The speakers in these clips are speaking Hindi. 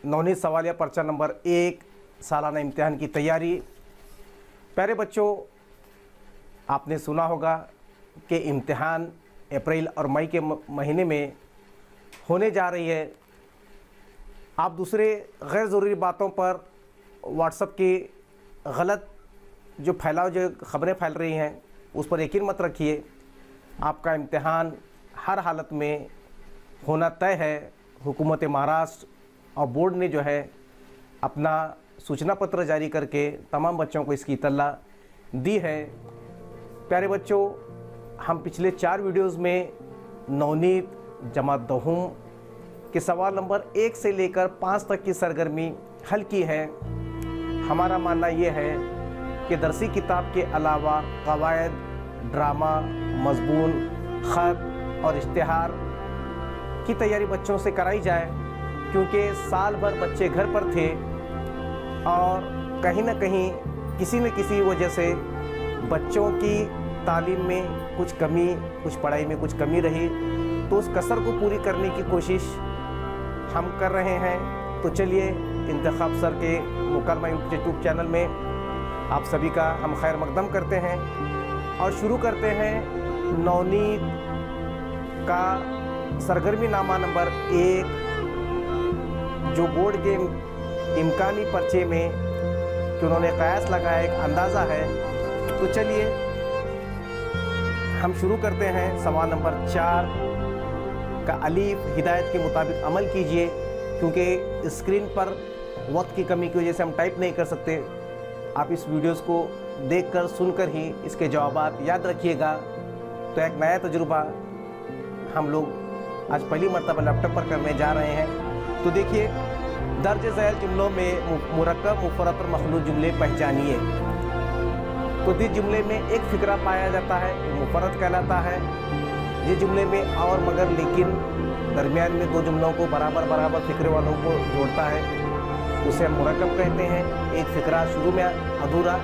नवनीत सवालिया पर्चा नंबर 1 सालाना इम्तिहान की तैयारी। प्यारे बच्चों, आपने सुना होगा कि इम्तिहान अप्रैल और मई के महीने में होने जा रही है। आप दूसरे गैर ज़रूरी बातों पर व्हाट्सएप की गलत जो खबरें फैल रही हैं उस पर यकीन मत रखिए। आपका इम्तिहान हर हालत में होना तय है। हुकूमत महाराष्ट्र और बोर्ड ने जो है अपना सूचना पत्र जारी करके तमाम बच्चों को इसकी इत्तला दी है। प्यारे बच्चों, हम पिछले 4 वीडियोस में नवनीत जमात दहूम के सवाल नंबर 1 से लेकर 5 तक की सरगर्मी हल की है। हमारा मानना ये है कि दरसी किताब के अलावा कवायद, ड्रामा, मज़मून, ख़त और इश्तिहार की तैयारी बच्चों से कराई जाए, क्योंकि साल भर बच्चे घर पर थे और कहीं ना कहीं किसी न किसी वजह से बच्चों की तालीम में कुछ कमी, कुछ पढ़ाई में कुछ कमी रही, तो उस कसर को पूरी करने की कोशिश हम कर रहे हैं। तो चलिए इंतखाब सर के मुकरमा यूट्यूब चैनल में आप सभी का हम खैर मकदम करते हैं और शुरू करते हैं नवनीत का सरगर्मी नामा नंबर 1, जो बोर्ड के इम्कानी पर्चे में कि उन्होंने कयास लगाया, एक अंदाज़ा है। तो चलिए हम शुरू करते हैं। सवाल नंबर 4 का अलीफ हिदायत के मुताबिक अमल कीजिए, क्योंकि स्क्रीन पर वक्त की कमी की वजह से हम टाइप नहीं कर सकते। आप इस वीडियोस को देखकर सुनकर ही इसके जवाबात याद रखिएगा। तो एक नया तजुर्बा हम लोग आज पहली मरतबा लैपटॉप पर करने जा रहे हैं। तो देखिए, दर्ज ज़ैल जुमलों में मुरक्कब, मुफरद और मखलूत जुमले पहचानिए। तो जिस जुमले में एक फ़िक्रा पाया जाता है वो मुफरद कहलाता है। जिस जुमले में और मगर लेकिन दरमियान में 2 जुमलों को बराबर फ़िक्रे वालों को जोड़ता है उसे हम मुरक्कब कहते हैं। एक फ़िक्रा शुरू में अधूरा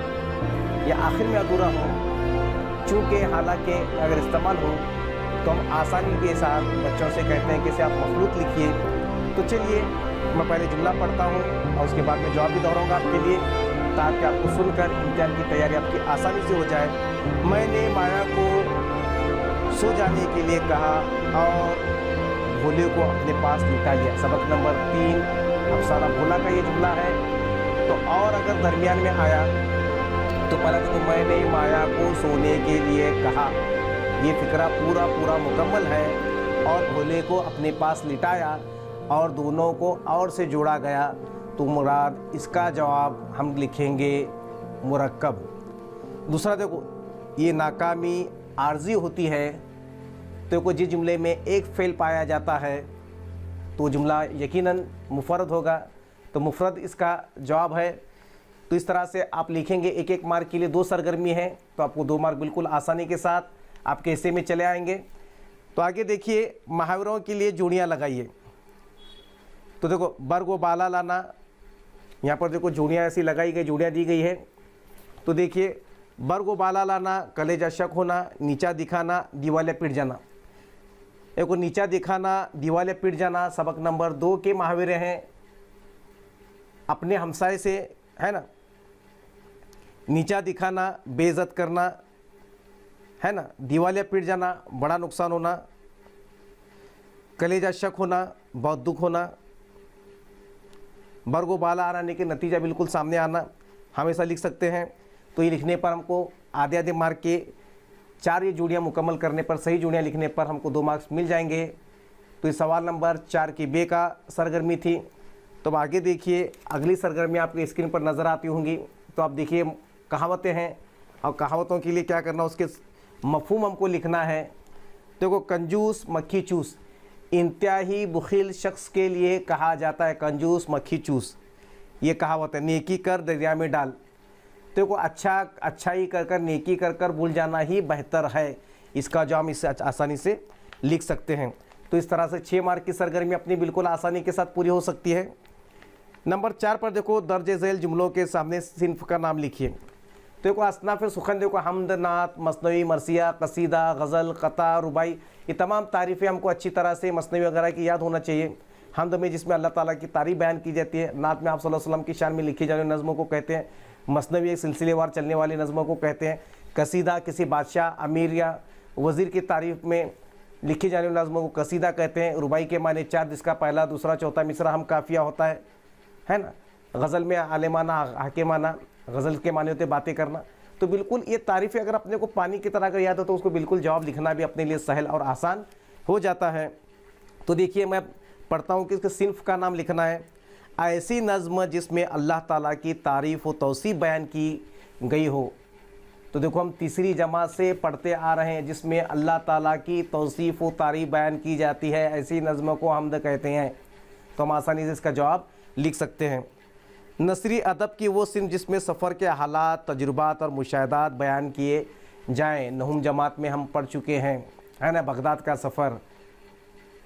या आखिर में अधूरा हो, चूँकि हालांकि अगर इस्तेमाल हो तो हम आसानी के साथ बच्चों से कहते हैं कि इसे आप मखलूत लिखिए। तो चलिए मैं पहले जुमला पढ़ता हूँ और उसके बाद में जवाब भी दोहराऊंगा आपके लिए, ताकि आपको सुनकर इम्तिहान की तैयारी आपकी आसानी से हो जाए। मैंने माया को सो जाने के लिए कहा और भोले को अपने पास लिटा लिया। सबक नंबर 3 अफसाना भोला का ये जुमला है। तो और अगर दरमियान में आया तो पहला देखो, मैंने माया को सोने के लिए कहा, ये फ़िक्रा पूरा मुकम्मल है। और भोले को अपने पास लिटाया और दोनों को और से जोड़ा गया, तो मुराद इसका जवाब हम लिखेंगे मुरक्कब। दूसरा देखो, ये नाकामी आर्जी होती है। तो कोई जिस जुमले में एक फ़ेल पाया जाता है तो जुमला यकीनन मुफरद होगा, तो मुफरद इसका जवाब है। तो इस तरह से आप लिखेंगे। 1-1 मार्क के लिए 2 सरगर्मी है, तो आपको 2 मार्क बिल्कुल आसानी के साथ आपके हिस्से में चले आएंगे। तो आगे देखिए, मुहावरों के लिए जोड़ियाँ लगाइए। तो देखो, बर्ग व बाला लाना, यहाँ पर देखो जोड़ियाँ ऐसी लगाई गई, जोड़ियाँ दी गई है। तो देखिए, बर्ग व बाला लाना, कलेजा शक होना, नीचा दिखाना, दीवाले पिट जाना। देखो, नीचा दिखाना, दीवाले पिट जाना सबक नंबर 2 के मुहावरे हैं। अपने हमसाए से, है ना, नीचा दिखाना बेइज्जत करना, है ना, दीवाले पिट जाना बड़ा नुकसान होना, कलेजा शक होना बहुत दुख होना, बर्गो बाला आने के नतीजा बिल्कुल सामने आना, हमेशा लिख सकते हैं। तो ये लिखने पर हमको आधे मार्क के 4 ये जोड़ियाँ मुकम्मल करने पर, सही जोड़ियाँ लिखने पर हमको 2 मार्क्स मिल जाएंगे। तो ये सवाल नंबर 4 की बे का सरगर्मी थी। तो अब आगे देखिए, अगली सरगर्मी आपकी स्क्रीन पर नज़र आती होंगी। तो आप देखिए, कहावतें हैं और कहावतों के लिए क्या करना, उसके मफ़हूम हमको लिखना है। देखो, कंजूस मक्खी चूस, इंतहाई बुखिल शख्स के लिए कहा जाता है कंजूस मक्खी चूस। ये कहावत है। नेकी कर दरिया में डाल, देखो अच्छाई कर कर नेकी कर कर भूल जाना ही बेहतर है। इसका जो हम इससे आसानी से लिख सकते हैं। तो इस तरह से 6 मार्क की सरगर्मी अपनी बिल्कुल आसानी के साथ पूरी हो सकती है। नंबर 4 पर देखो, दर्ज झैल जुमलों के सामने सिन्फ का नाम लिखिए। तो देखो, असनाफ़ सुखन देखो, हमद, नात, मसनवी, मरसिया, कसीदा, गज़ल, क़ता, रुबाई, ये तमाम तारीफ़ें हमको अच्छी तरह से मसनवी वगैरह की याद होना चाहिए। हमद में जिसमें अल्लाह ताला की तारीफ़ बयान की जाती है। नात में आप सल्लल्लाहु अलैहि वसल्लम की शान में लिखी जाने वाली नज़मों को कहते हैं। मसनवी एक सिलसिलेवार चलने वाली नज़मों को कहते हैं। कसीदा किसी बादशाह, अमीर या वज़ीर की तारीफ़ में लिखी जाने वाली नज़मों को कसीदा कहते हैं। रुबाई के माने 4, जिसका पहला, दूसरा, चौथा मिसरा हम काफ़िया होता है ना। गज़ल में आलिमाना, हाकिमाना, गज़ल के माने होते बातें करना। तो बिल्कुल ये तारीफ़ें अगर अपने को पानी की तरह अगर याद हो तो उसको बिल्कुल जवाब लिखना भी अपने लिए सहल और आसान हो जाता है। तो देखिए मैं पढ़ता हूँ कि इसके सिन्फ का नाम लिखना है। ऐसी नज़्म जिसमें अल्लाह ताला की तारीफ़ व तौसीफ़ बयान की गई हो। तो देखो हम तीसरी जमात से पढ़ते आ रहे हैं, जिसमें अल्लाह ताला की तौसीफ़ व तारीफ़ बयान की जाती है, ऐसी नज़्म को हमद कहते हैं। तो हम आसानी से इसका जवाब लिख सकते हैं। नसरी अदब की वो सिन्फ जिसमें सफ़र के हालात, तजुर्बात और मुशाहदात बयान किए जाएँ। नहुम जमात में हम पढ़ चुके हैं, है ना, बगदाद का सफ़र,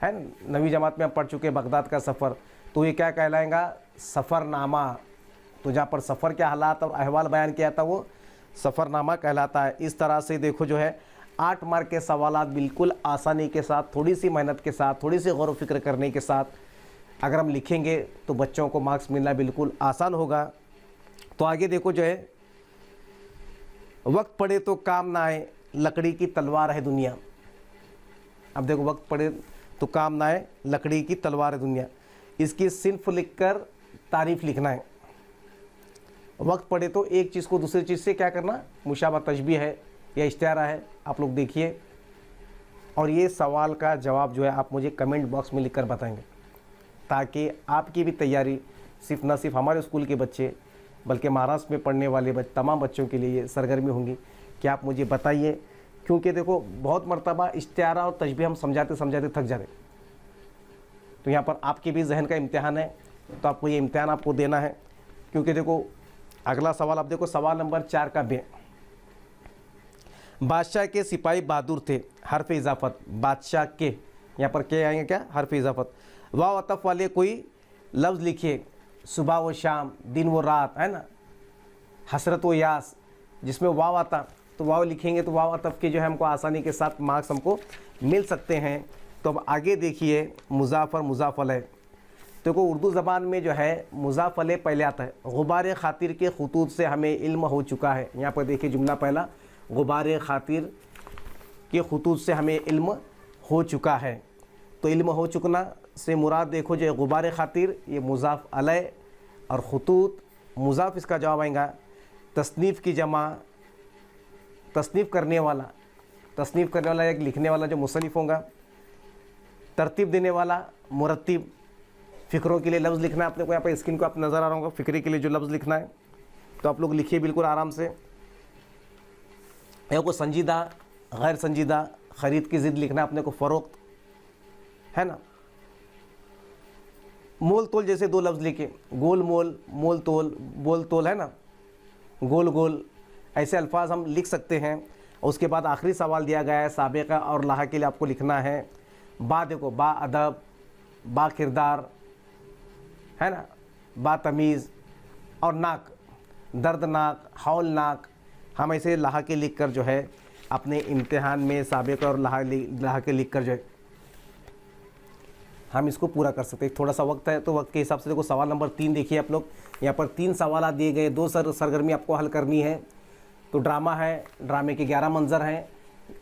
है ना। 9वीं जमात में हम पढ़ चुके हैं बगदाद का सफ़र। तो ये क्या कहलाएगा? सफ़रनामा। तो जहाँ पर सफ़र के हालात और अहवाल बयान किया था वो सफ़रनामा कहलाता है। इस तरह से देखो जो है 8 मार्क के सवालात बिल्कुल आसानी के साथ, थोड़ी सी मेहनत के साथ, थोड़ी सी गौर व फिक्र करने के साथ अगर हम लिखेंगे तो बच्चों को मार्क्स मिलना बिल्कुल आसान होगा। तो आगे देखो जो है, वक्त पड़े तो काम ना आए, लकड़ी की तलवार है दुनिया। अब देखो, वक्त पड़े तो काम ना आए, लकड़ी की तलवार है दुनिया। इसकी सिन्फ लिखकर तारीफ़ लिखना है। वक्त पड़े तो एक चीज़ को दूसरी चीज़ से क्या करना, मुशाबा तशबीह है या इश्तियारा है। आप लोग देखिए, और ये सवाल का जवाब जो है आप मुझे कमेंट बॉक्स में लिखकर बताएंगे, ताकि आपकी भी तैयारी सिर्फ न सिर्फ हमारे स्कूल के बच्चे बल्कि महाराष्ट्र में पढ़ने वाले तमाम बच्चों के लिए ये सरगर्मी होंगी कि आप मुझे बताइए। क्योंकि देखो बहुत मरतबा इश्तियारा और तशबीह हम समझाते समझाते थक जाते। तो यहाँ पर आपके भी जहन का इम्तिहान है, तो आपको ये इम्तिहान आपको देना है। क्योंकि देखो अगला सवाल आप देखो, सवाल नंबर 4 का बे। बादशाह के सिपाही बहादुर थे, हर्फ इजाफत। बादशाह के, यहाँ पर के आएंगे क्या, हर्फ इजाफत। वाव अतफ वाले कोई लफ्ज़ लिखिए, सुबह व शाम, दिन व रात, है ना। हसरत व यास, जिसमें वाव आता तो वाव लिखेंगे, तो वाव अतफ के जो है हमको आसानी के साथ मार्क्स हमको मिल सकते हैं। तो अब आगे देखिए, मुज़ाफ़र मुज़ाफ़ल है। देखो उर्दू ज़बान में जो है मुज़ाफ़ल पहले आता है। गुबार ख़ातिर के ख़ुतूत से हमें इल्म हो चुका है। यहाँ पर देखिए जुमला पहला, गुबार ख़ातिर के ख़ुतूत से हमें इल्म हो चुका है। तो इल्म हो चुकना से मुराद देखो जो गुबार ख़ातिर, ये मुज़ाफ़ अलय और ख़ुतूत मुज़ाफ़, इसका जवाब आएगा तसनीफ़ की जमा, तसनीफ़ करने वाला एक लिखने वाला जो मुसन्निफ़ होगा। तरतीब देने वाला मुरत्तिब, फ़िक्रों के लिए लफ्ज़ लिखना है अपने को। यहाँ पर स्क्रीन को आप नज़र आ रहा होगा, फ़िक्रे के लिए जो लफ्ज़ लिखना है तो आप लोग लिखिए बिल्कुल आराम से। या को संजीदा, गैर संजीदा, ख़रीद की ज़िद लिखना है अपने को, फ़रोख्त, है ना। मोल तोल जैसे 2 लफ्ज़ लिखे, गोल मोल, मोल तोल, बोल तोल, है ना, गोल गोल, ऐसे अल्फाज हम लिख सकते हैं। और उसके बाद आखिरी सवाल दिया गया है साबिक़ा और लाहा के लिए आपको लिखना है बा। देखो बा अदब, बा किरदार, है ना, बा तमीज़, और नाक, दर्दनाक, हौलनाक। हम ऐसे लाहा के लिख कर जो है अपने इम्तिहान में साबिक़ा और लाहा के लिख कर जो है हम इसको पूरा कर सकते हैं। थोड़ा सा वक्त है तो वक्त के हिसाब से देखो सवाल नंबर 3 देखिए आप लोग। यहाँ पर 3 सवाल दिए गए, 2 सरगर्मी आपको हल करनी है। तो ड्रामा है, ड्रामे के 11 मंजर हैं।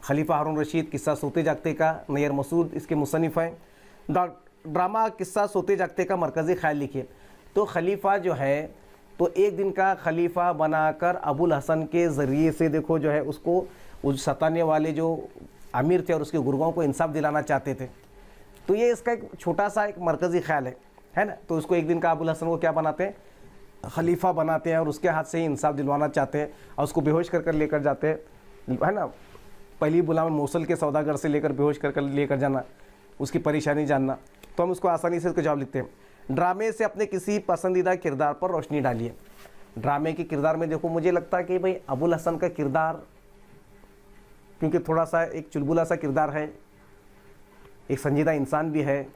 खलीफा हारून रशीद, किस्सा सोते जागते का, नैयर मसूद इसके मुसन्निफ़ हैं। ड्रामा किस्सा सोते जागते का मरकज़ी ख्याल लिखिए। तो खलीफा जो है तो एक दिन का खलीफा बनाकर अबुल हसन के ज़रिए से देखो जो है उसको उस सताने वाले जो अमीर थे और उसके गुरगांव को इंसाफ दिलाना चाहते थे। तो ये इसका एक छोटा सा एक मरकज़ी ख्याल है ना। तो उसको एक दिन का अबुल हसन को क्या बनाते हैं, खलीफा बनाते हैं और उसके हाथ से ही इंसाफ दिलवाना चाहते हैं और उसको बेहोश कर लेकर जाते हैं, है ना। पहली बुलावा मौसल के सौदागर से लेकर बेहोश कर लेकर जाना, उसकी परेशानी जानना। तो हम उसको आसानी से उसका जवाब लिखते हैं। ड्रामे से अपने किसी पसंदीदा किरदार पर रोशनी डालिए। ड्रामे के किरदार में देखो मुझे लगता है कि भाई अबुल हसन का किरदार, क्योंकि थोड़ा सा एक चुलबुला सा किरदार है, एक संजीदा इंसान भी है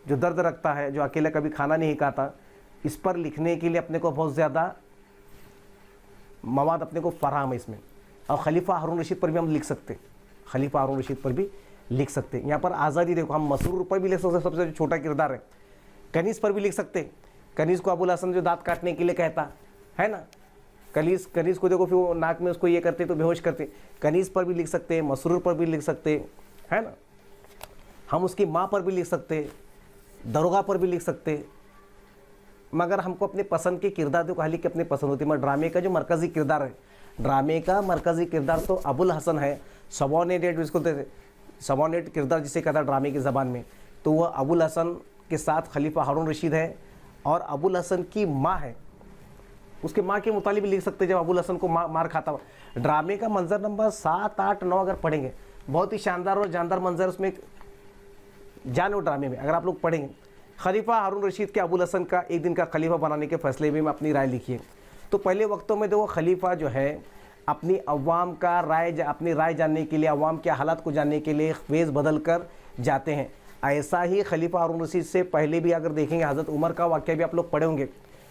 जो दर्द रखता है, जो अकेला कभी खाना नहीं खाता। इस पर लिखने के लिए अपने को बहुत ज़्यादा मवाद अपने को फराहम है इसमें। और खलीफा हारून रशीद पर भी हम लिख सकते, खलीफा हारून रशीद पर भी लिख सकते। यहाँ पर आज़ादी देखो हम मसरूर पर भी लिख सकते, सबसे छोटा किरदार है। कनीज पर भी लिख सकते। कनीज को अबुल हसन जो दांत काटने के लिए कहता है ना, कनीज को देखो फिर वो नाक में उसको ये करते तो बेहोश करते। कनीज पर भी लिख सकते, मसरूर पर भी लिख सकते, है ना। हम उसकी माँ पर भी लिख सकते, दरोगा पर भी लिख सकते। मगर हमको अपने पसंद के किरदार देखो हाली की अपनी पसंद होती है। मगर ड्रामे का जो मरकज़ी किरदार है, ड्रामे का मरकज़ी किरदार तो अबुल हसन है। सबॉर्डिनेट जिसको सबॉर्डिनेट किरदार जिसे कहता है ड्रामे की ज़बान में, तो वह अबुल हसन के साथ खलीफा हारून रशीद है और अबुल हसन की माँ है। उसके माँ के मुतालिब लिख सकते जब अबुल हसन को मार खाता हुआ। ड्रामे का मंजर नंबर 7, 8, 9 अगर पढ़ेंगे, बहुत ही शानदार और जानदार मंजर उसमें जाने ड्रामे में अगर आप लोग पढ़ेंगे। खलीफा हारून रशीद के अबुल हसन का एक दिन का खलीफा बनाने के फैसले में अपनी राय लिखी है। तो पहले वक्तों में देखो खलीफा जो है अपनी अवाम का अपनी राय जानने के लिए, अवाम के हालात को जानने के लिए वेज़ बदल कर जाते हैं। ऐसा ही खलीफा हारून रशीद से पहले भी अगर देखेंगे हज़रत उमर का वाक़या भी आप लोग पढ़े होंगे।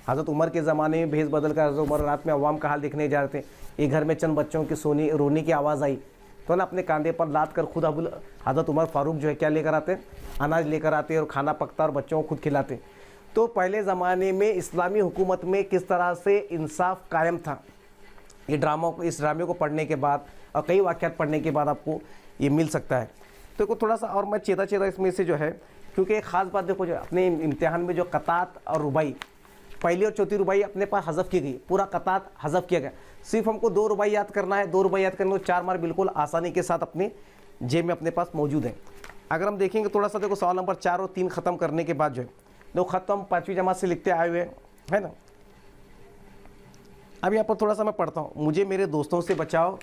हज़रत उमर के ज़माने में भेष बदल कर हज़रत उमर रात में अवाम का हाल देखने जा रहे थे। एक घर में चंद बच्चों की रोने की आवाज़ आई तो ना अपने कंधे पर लाद कर खुद हज़रत उमर फारूक जो है क्या लेकर आते, अनाज लेकर आते और खाना पकता और बच्चों को खुद खिलाते। तो पहले ज़माने में इस्लामी हुकूमत में किस तरह से इंसाफ कायम था, ये इस ड्रामे को पढ़ने के बाद और कई वाक़यात पढ़ने के बाद आपको ये मिल सकता है। तो थोड़ा सा और मैं चेता इसमें से जो है, क्योंकि एक ख़ास बात देखो जो अपने इम्तिहान में जो कतात और रुबाई, पहली और चौथी रुबाई अपने पास हज़फ की गई, पूरा कतात हज़फ किया गया। सिर्फ हमको 2 रुबाई याद करना है, 2 रुबाई याद करने को 4 मार्क बिल्कुल आसानी के साथ अपने जेब में अपने पास मौजूद है। अगर हम देखेंगे थोड़ा सा देखो सवाल नंबर 4 और 3 ख़त्म करने के बाद जो है देखो ख़त्म 5वीं जमात से लिखते आए हुए है ना। अब यहाँ पर थोड़ा सा मैं पढ़ता हूँ। मुझे मेरे दोस्तों से बचाओ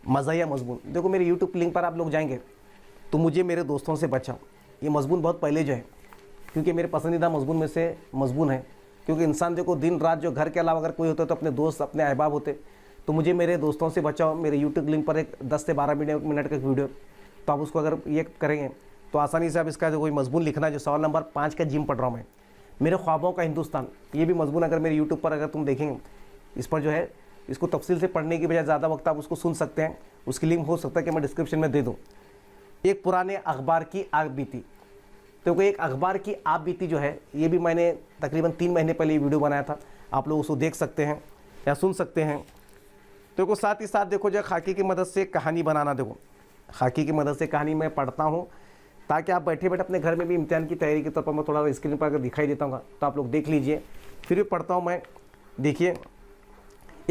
मज़ाहिया मज़मून। देखो मेरे यूट्यूब लिंक पर आप लोग जाएंगे तो मुझे मेरे दोस्तों से बचाओ, ये मज़मून बहुत पहले जो है, क्योंकि मेरे पसंदीदा मज़मून में से मज़मून है। क्योंकि इंसान देखो दिन रात जो घर के अलावा अगर कोई होता तो अपने दोस्त अपने अहबाब होते। तो मुझे मेरे दोस्तों से बचाओ मेरे यूट्यूब लिंक पर एक 10 से 12 मिनट का वीडियो, तो आप उसको अगर ये करेंगे तो आसानी से आप इसका जो कोई मज़मून लिखना है। जो सवाल नंबर 5 का जिम पढ़ रहा हूँ मैं, मेरे ख्वाबों का हिंदुस्तान, ये भी मज़मून अगर मेरे यूट्यूब पर अगर तुम देखेंगे, इस पर जो है इसको तफसील से पढ़ने की बजाय ज़्यादा वक्त आप उसको सुन सकते हैं। उसकी लिंक हो सकता है कि मैं डिस्क्रिप्शन में दे दूँ। एक पुराने अखबार की आग बीती, तो एक अखबार की आप बीती जो है, ये भी मैंने तकरीबन 3 महीने पहले ये वीडियो बनाया था, आप लोग उसको देख सकते हैं या सुन सकते हैं। तो साथ ही साथ देखो जो खाकी की मदद से कहानी बनाना, देखो खाकी की मदद से कहानी मैं पढ़ता हूँ ताकि आप बैठे बैठे अपने घर में भी इम्तिहान की तैयारी के तौर पर मैं थोड़ा स्क्रीन पर अगर दिखाई देता हूँ तो आप लोग देख लीजिए। फिर भी पढ़ता हूँ मैं। देखिए,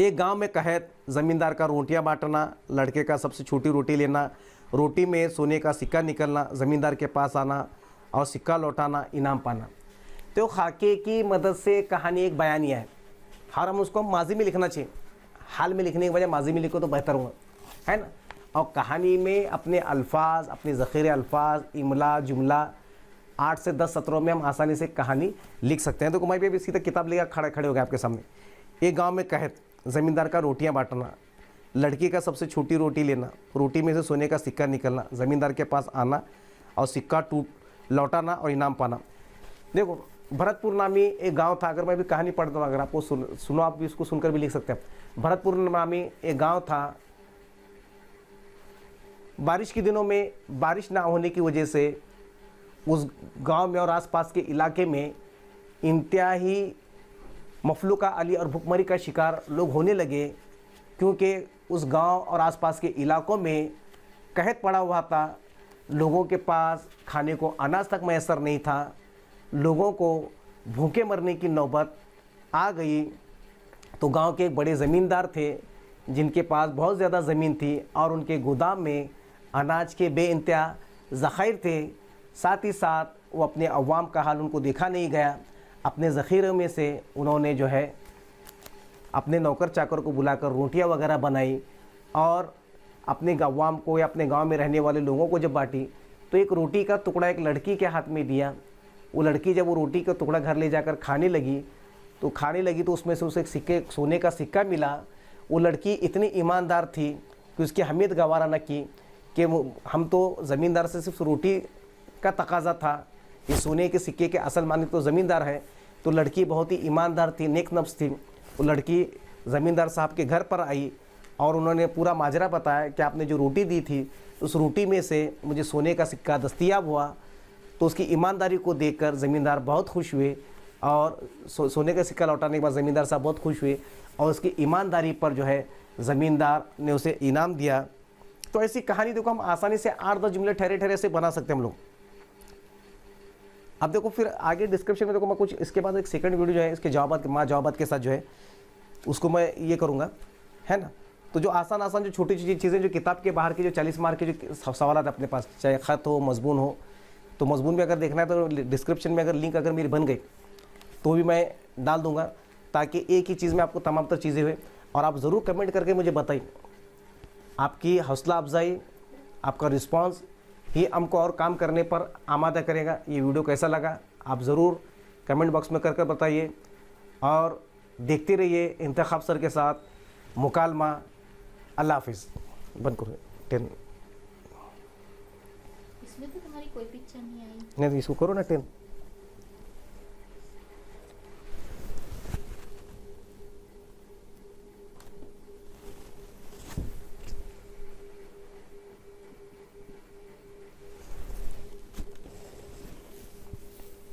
एक गांव में कहत ज़मींदार का रोटियां बांटना, लड़के का सबसे छोटी रोटी लेना, रोटी में सोने का सिक्का निकलना, ज़मींदार के पास आना और सिक्का लौटाना, इनाम पाना। तो खाके की मदद से कहानी एक बयानिया है। हर हम उसको माजी में लिखना चाहिए, हाल में लिखने के बजाय माजी में लिखो तो बेहतर होगा, है ना। और कहानी में अपने अल्फाज, अपने ज़ख़ीरे अल्फाज, इमला, जुमला 8 से 10 सत्रों में हम आसानी से कहानी लिख सकते हैं। तो मैं भी अभी सीधा किताब लेकर खड़े हो गए आपके सामने। एक गाँव में कहत ज़मींदार का रोटियां बांटना, लड़की का सबसे छोटी रोटी लेना, रोटी में से सोने का सिक्का निकलना, ज़मींदार के पास आना और सिक्का लौटाना और इनाम पाना। देखो भरतपुर नामी एक गांव था, अगर मैं भी कहानी पढ़ता हूँ, अगर आपको सुनो आप भी इसको सुनकर भी लिख सकते हैं। भरतपुर नामी एक गांव था। बारिश के दिनों में बारिश ना होने की वजह से उस गांव में और आसपास के इलाके में इंतहाई मफलूका अली और भुखमरी का शिकार लोग होने लगे, क्योंकि उस गांव और आसपास के इलाकों में कहत पड़ा हुआ था। लोगों के पास खाने को अनाज तक मैसर नहीं था, लोगों को भूखे मरने की नौबत आ गई। तो गांव के एक बड़े ज़मींदार थे जिनके पास बहुत ज़्यादा ज़मीन थी और उनके गोदाम में अनाज के बेइंतहा ज़ख़ाइर थे। साथ ही साथ वो अपने अवाम का हाल उनको देखा नहीं गया। अपने ज़ख़ीरों में से उन्होंने जो है अपने नौकर चाकर को बुलाकर रोटियां वगैरह बनाई और अपने अवाम को या अपने गांव में रहने वाले लोगों को जब बांटी तो एक रोटी का टुकड़ा एक लड़की के हाथ में दिया। वो लड़की जब वो रोटी का टुकड़ा घर ले जाकर खाने लगी तो उसमें से उसे सोने का सिक्का मिला। वो लड़की इतनी ईमानदार थी कि उसकी हमीद गवारा न की कि हम तो ज़मींदार से सिर्फ रोटी का तकाजा था, ये सोने के सिक्के के असल मानी तो ज़मींदार है। तो लड़की बहुत ही ईमानदार थी, नेक नफ्स थी। वो लड़की ज़मींदार साहब के घर पर आई और उन्होंने पूरा माजरा बताया कि आपने जो रोटी दी थी उस रोटी में से मुझे सोने का सिक्का दस्तयाब हुआ। तो उसकी ईमानदारी को देखकर ज़मींदार बहुत खुश हुए और सोने का सिक्का लौटाने के बाद ज़मींदार साहब बहुत खुश हुए और उसकी ईमानदारी पर जो है ज़मींदार ने उसे इनाम दिया। तो ऐसी कहानी देखो हम आसानी से 8-10 जुमले ठहरे ठहरे से बना सकते हैं हम लोग। अब देखो फिर आगे डिस्क्रिप्शन में देखो मैं कुछ इसके बाद एक सेकंड वीडियो जो है इसके जवाबात के साथ जो है उसको मैं ये करूँगा, है ना। तो जो आसान जो छोटी छोटी चीज़ें जो किताब के बाहर की जो 40 मार्क के जो सवाल है अपने पास, चाहे ख़त हो मजमून हो, तो मजमून में अगर देखना है तो डिस्क्रिप्शन में अगर लिंक अगर मेरी बन गई तो भी मैं डाल दूंगा, ताकि एक ही चीज़ में आपको तमाम तर चीज़ें हुए। और आप ज़रूर कमेंट करके मुझे बताइए, आपकी हौसला अफजाई, आपका रिस्पांस ही हमको और काम करने पर आमादा करेगा। ये वीडियो कैसा लगा आप ज़रूर कमेंट बॉक्स में करके बताइए और देखते रहिए इंतखाब सर के साथ मुकालमा। अल्लाह हाफिज़। बंद करो 10। इसमें तो तुम्हारी कोई पिक्चर नहीं आई। नहीं इसको करो ना 10।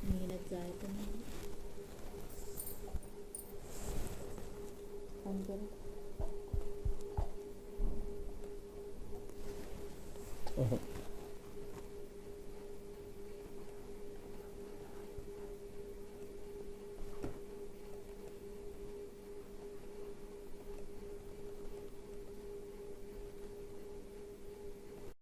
मेहनत जाए तो नहीं। फोन करो।